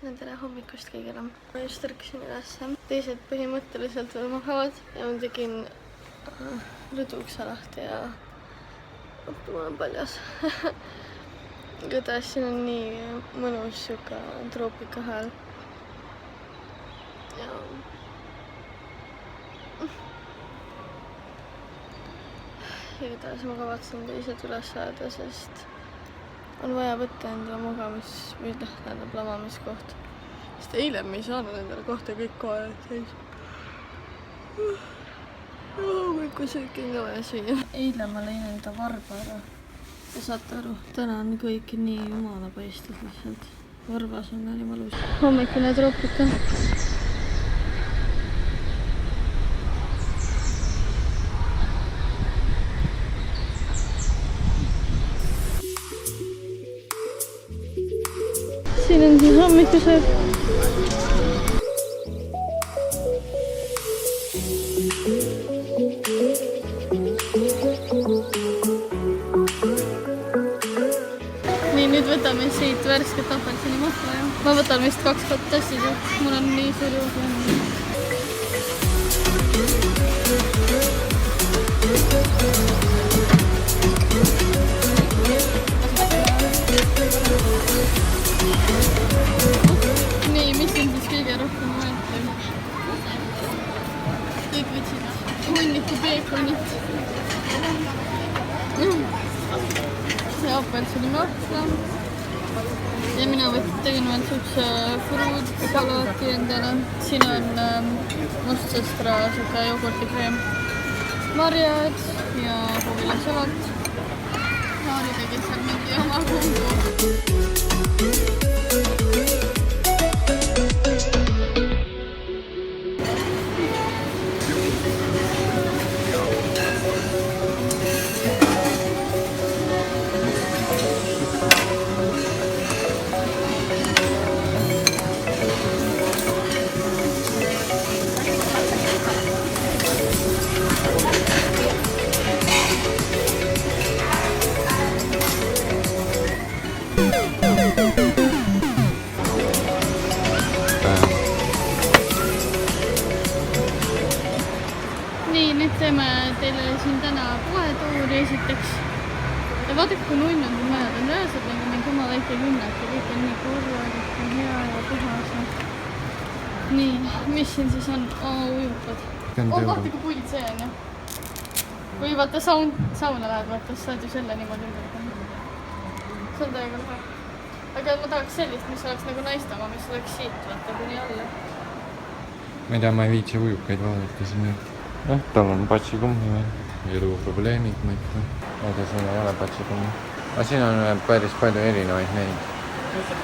tere hommikust kõigile. Ma just ärkasin üles. Teised põhimõtteliselt veel magavad ja ma tegin rõduukse lahti ja mul on paljas. Kuidas siin on nii mõnus siuke troopika hääl. Ja igatahes ma kavatsen teised üles saada, sest on vaja võtta endale lamamiskoht. Sest eile me ei saanud endale kohta kõik kohad seis. Hommikusööki on ka vaja süüa. Eile ma lõin enda varba ära. Ja saate aru, täna on kõik nii jumala paistud lihtsalt. Varbas on nii valus. Hommikune troopika. Siin on siis hommikusöök. Nii, nüüd võtame siit värsket apelsini mahla ja ma võtan vist 2 tassi sealt. Mul on nii suur juurde. Nii, mis on siis kõige rohkem võetud? Kõik võtsid hunniti peekonit. Ja apelsini mahla. Ja mina tegin veel siukse fruutsalaati endale. Siin on mustsestra siuke jogurtikreem, marjad ja huvilasalat. Laari tegi seal mingi oma kumbu. Nii, nüüd teeme teile siin täna poetuuri esiteks. Ja vaadake, kui nunnund on majad. On reaalselt nagu mingi oma väike linnak ja kõik on nii korralik ja hea ja puhas. Nii, mis siin siis on? Ujukad. Vaata, kui puid see on, jah. Kui vaata sauna lähed, vaata, siis saad ju selle niimoodi ümber. See on täiega lahe. Aga ma tahaks sellist, mis oleks nagu naiste oma, mis oleks siit, vaata, kuni alla. Ma ei tea, ma ei viitsi ujukaid vaadata siin. Tal on patsikummi veel. Eluprobleemid, ma ikka. Aga siin ei ole patsikummi. Aga siin on päris palju erinevaid neid.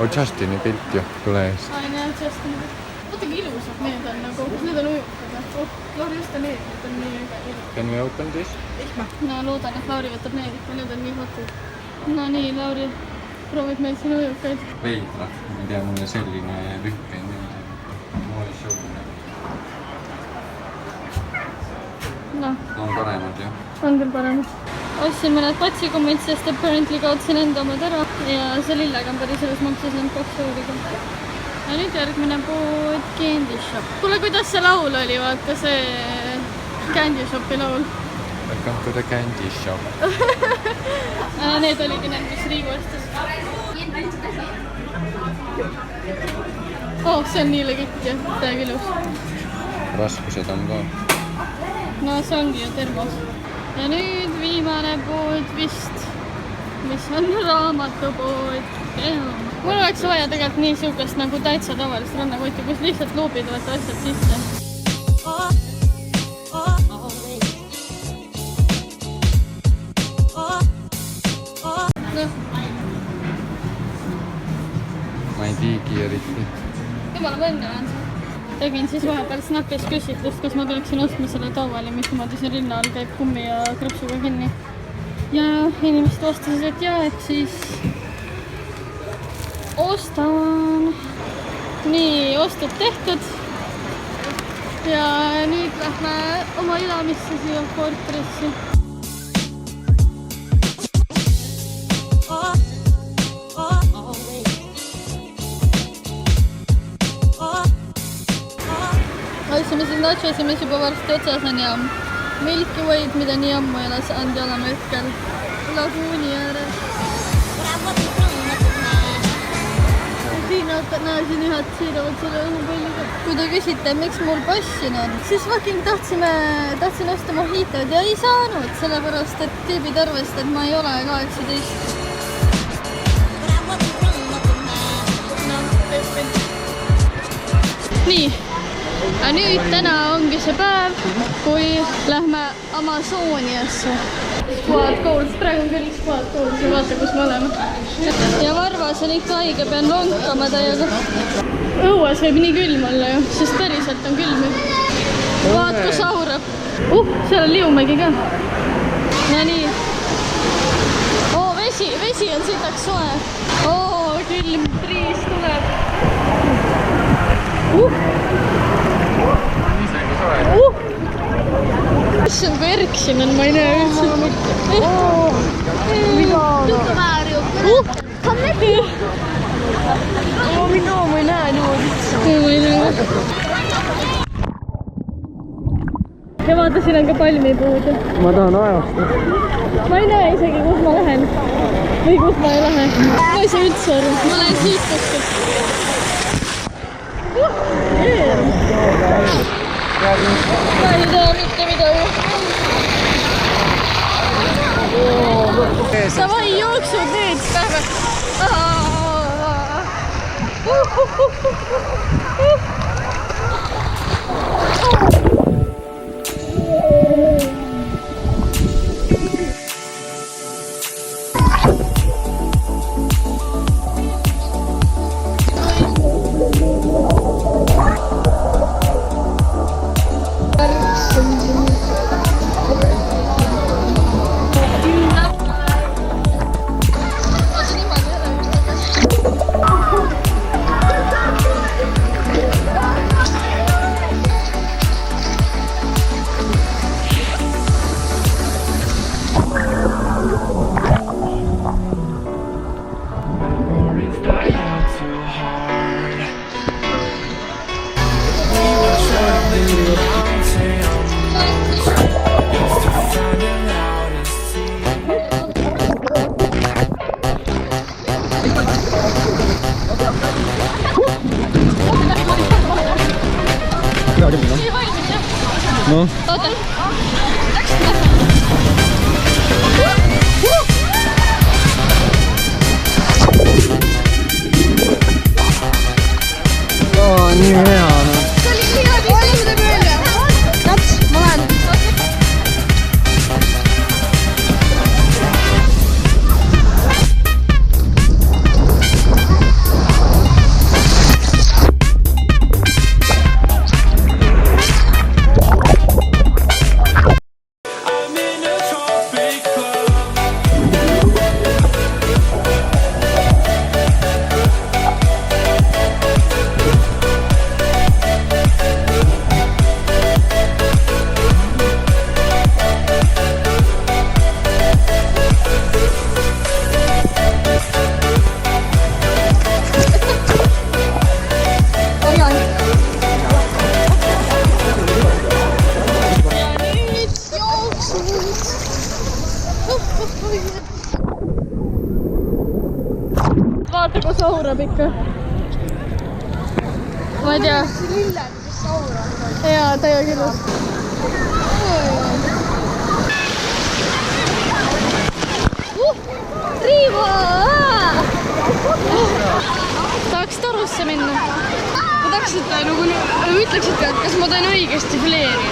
Justini pilt ju, tule eest. Ain jah, Justini pilt. Vaata, kui ilusad need on nagu, need on ujukad. Lauri, just on need on nii üge. Can we open this? No loodan, et Lauri võtab need ikka, need on nii hotid. No nii, Lauri proovib meil siin ujukaid. Veidra. Ma ei tea, mulle selline lükk ei meeldi. Mooli šoune. No. On paremad ju. On küll paremad. Ostsin mõned patsikummid, sest apparently kaotsin enda omad ära. Ja see lillega on päris ilus, maksis end 2 euriga. Ja nüüd järgmine pood Candy Shop. Kuule, kuidas see laul oli, vaata see Candy Shopi laul. Welcome to the Candy Shop. Need oligi need, mis Riigu ostas. See on nii legit ja täiega ilus. Raskused on ka. No see ongi ju termos. Ja nüüd viimane pood vist, mis on raamatupood. Mul oleks vaja tegelikult nii siukest nagu täitsa tavalist rannakotti, kus lihtsalt loobid võtta asjad sisse. Ma ei tiigi eriti. Jumala võnne on. Tegin siis vahepeal Snapis küsitlust, kas ma tuleksin ostma selle tauali, mis niimoodi siin rinna all käib kummi ja krõpsuga kinni. Ja inimesed vastasid, et jaa, et siis ostan. Nii, ostud tehtud. Ja nüüd lähme oma elamisse siia korterisse. oleme siin Nachosi, mis juba varsti otsas on ja Milky Way'd, mida nii ammu ei ole saanud ja oleme hetkel laguuni ääres. Siin näesin ühed siiravad selle õhupalliga. Kui te küsite, miks mul passin on, siis fucking tahtsin osta mohiitod ja ei saanud, sellepärast et tüübid arvasid, et ma ei ole 18. Nii, aga nüüd täna ongi see päev, kui lähme Amazoniasse. Squad Goals, praegu on küll Squad Goals ja vaata, kus me oleme. Ja Varvas on ikka haige, pean lonkama täiega. Õues võib nii külm olla ju, sest päriselt on külm. Vaat, kus aurab. Seal on Liumägi ka. No nii. Vesi on sitaks soe. Külm, triis tuleb. Issand, kui erksin on, ma ei näe üldse. Tutta väär ju. Ma ei näe niimoodi. Ja vaata, siin on ka palmipuud. Ma tahan ajastada. Ma ei näe isegi, kus ma lähen. Või kus ma ei lähe. Ma ei saa üldse aru. Ma lähen siit kuskilt. Ma ei tea mitte midagi. Davai, jooksud nüüd, lähme. No. Oota. Nii hea. See oli nii hea, mis teeme välja. Nats, ma lähen. Vaata, kus aurab ikka. Ma ei tea. Jaa, täiega ilus. Riivo! Tahaks Tarusse minna. Ma tahaks, et nagu ütleksite, et kas ma teen õigesti fleeri.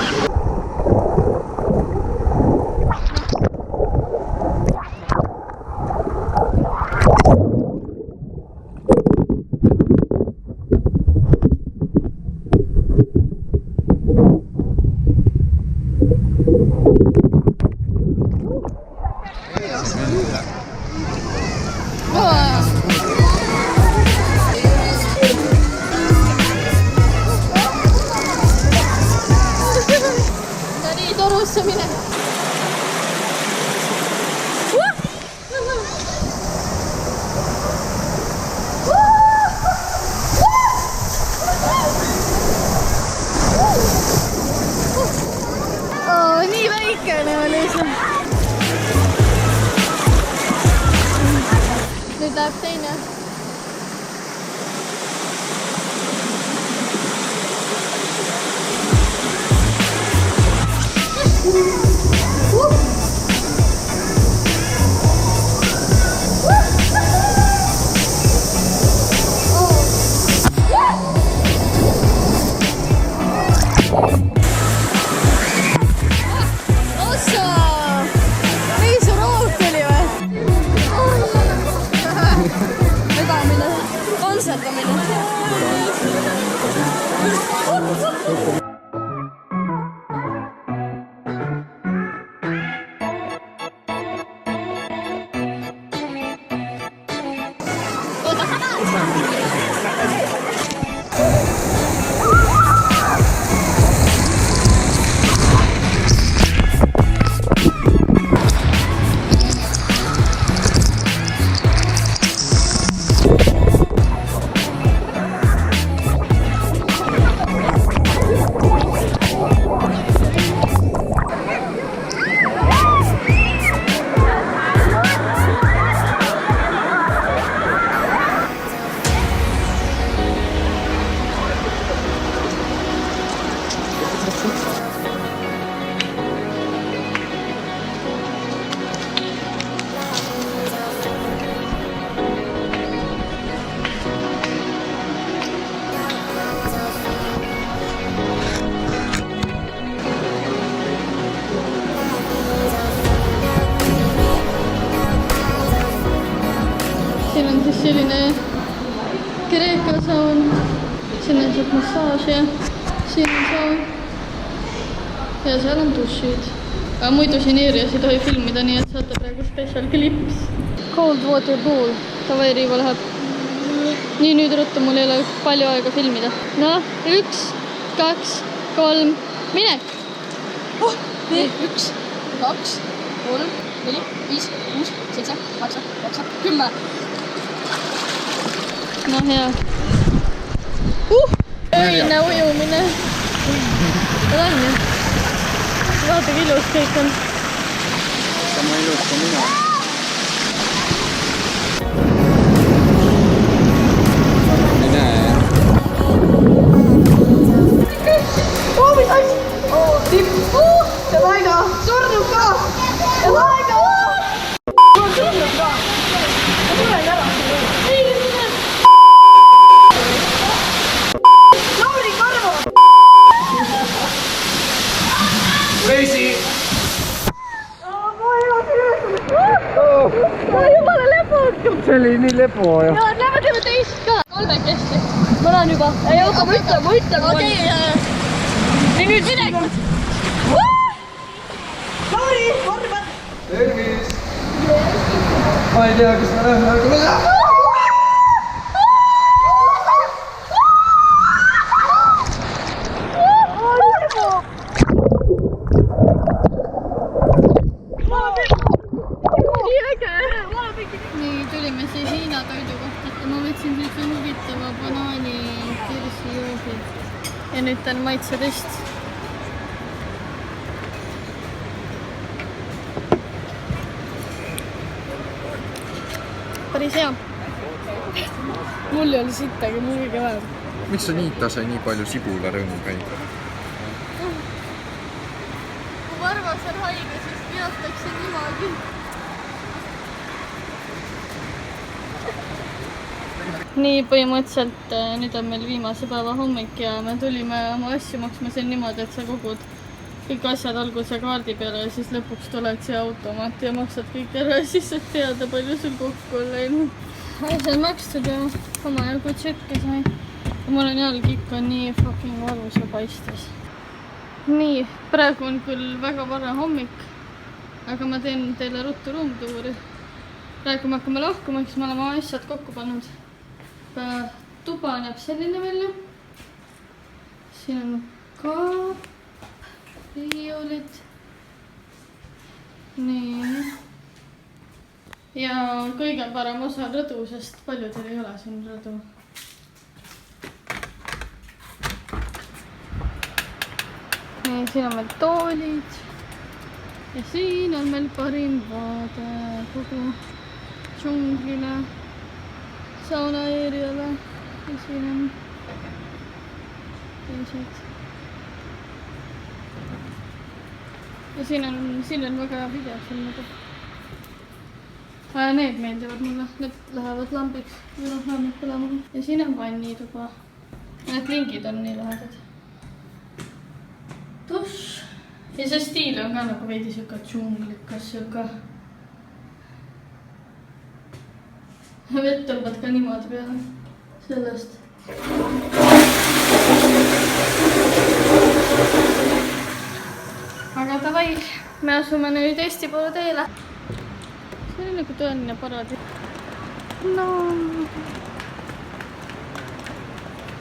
Nüüd läheb teine. Siin on siis selline Kreeka saun, siin on saab massaaži ja siin on saun ja seal on dušid. Aga muidu siin Eerias ei tohi filmida, nii et saate praegu special clips. Cold water pool, davai Riivo läheb. Nii nüüd ruttu, mul ei ole palju aega filmida. No, 1, 2, 3, minek! Oh, nii, 1, 2, 3, 4, 5, 6, 7, 8, 9, 10. No hea. Öine ujumine. On ju. Vaata, kui ilus kõik on. Sama ilus kui mina. Ei näe, jah? Mis asi? Tipp. Ja Laiga. Surnud ka. Ja Laiga. Surnud ka. Ma tulen ära. Lauri Karvo. Veisi! Ma jumala lepu! See oli nii lepu, jah. Ja lähme teeme teist ka. Kolmekesti. Ma lähen juba. Ei oota, ma ütlen. Okei, nii nüüd minek. Lauri, Karvo. Tervis! Ma ei tea, kas me lähme, aga me lähme! Nii, tulime siis Hiina toidu kohta. Ma võtsin sellise huvitava banaani kirsijoogi. Ja nüüd on maitsetest. Päris hea. Mul ei ole sittagi, mul kõige vähem. Miks sa Niita sai nii palju sibularõõmu käib? Kui Varvas on haige, siis peatakse niimoodi. Nii põhimõtteliselt nüüd on meil viimase päeva hommik ja me tulime oma asju maksma siin niimoodi, et sa kogud kõik asjad alguse kaardi peale ja siis lõpuks tuled siia automaati ja maksad kõik ära ja siis saad teada, palju sul kokku on läinud. Asjad makstud ja omajagu tšekke sai. Ja mul on jalg ikka nii fucking valus ja paistes. Nii, praegu on küll väga vara hommik, aga ma teen teile ruttu ruumtuuri. Praegu me hakkame lahkuma, eks me oleme asjad kokku pannud. Tuba näeb selline välja. Siin on kaap, riiulid. Nii. Ja kõige parem osa on rõdu, sest paljudel ei ole siin rõdu. Nii, siin on meil toolid. ja siin on meil parim vaade kogu džunglile, sauna eeriale ja siin on teised. ja siin on väga hea video filmida. Need meeldivad mulle, need lähevad lambiks või lähevad põlema. Ja siin on vannituba. Need lingid on nii lahedad. Dušš. Ja see stiil on ka nagu veidi siuke džunglikas siuke. Vett tõmbad ka niimoodi peale sellest. Aga davai, me asume nüüd Eesti poole teele. See oli nagu tõeline paradi. No.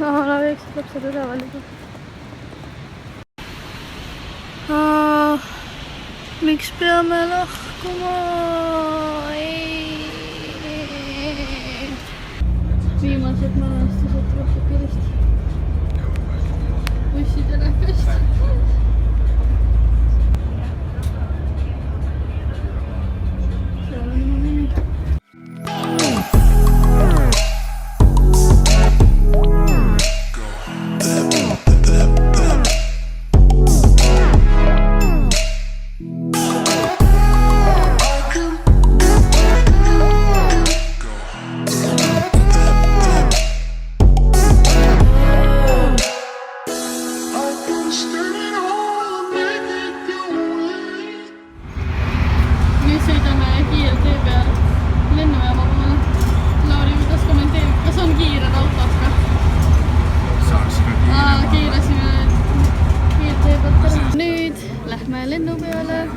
Ala veeksid lapsed üleval juba. Miks peame lahkuma? Viimased mälestused Tropikalist. Bussid älekast. Lennu peale.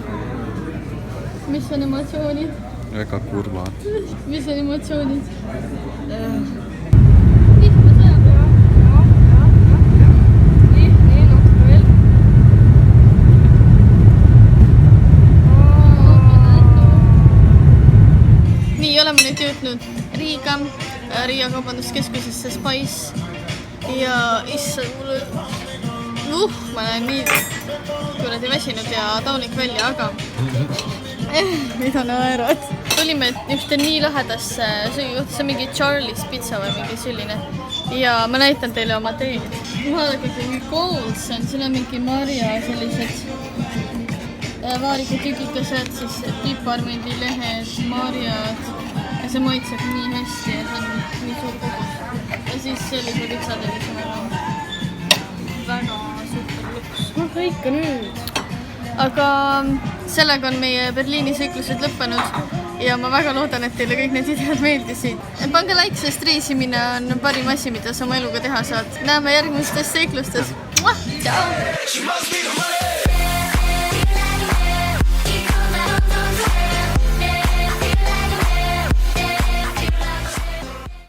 Mis on emotsioonid? Väga kurvad. Mis on emotsioonid? Nii, oleme nüüd jõudnud Riia kaubanduskeskusesse Spice ja issand mulle ma näen nii kuradi väsinud ja taunik välja, aga mida naerad. Tulime ühte nii lahedasse söögikohta, see on mingi Charlie's pizza või mingi selline ja ma näitan teile oma teed. Vaadake mingi Golds on, siin on mingi marja sellised vaarikud tükikesed, siis piparmendilehed, marjad ja see maitseb nii hästi ja see on nii suur kogus. Ja siis sellise pitsadelisena väga super luks. No kõik on nüüd. Aga sellega on meie Berliini seiklused lõppenud ja ma väga loodan, et teile kõik need videod meeldisid. Pange like, sest reisimine on parim asi, mida sa oma eluga teha saad. Näeme järgmistes seiklustes. Ciao!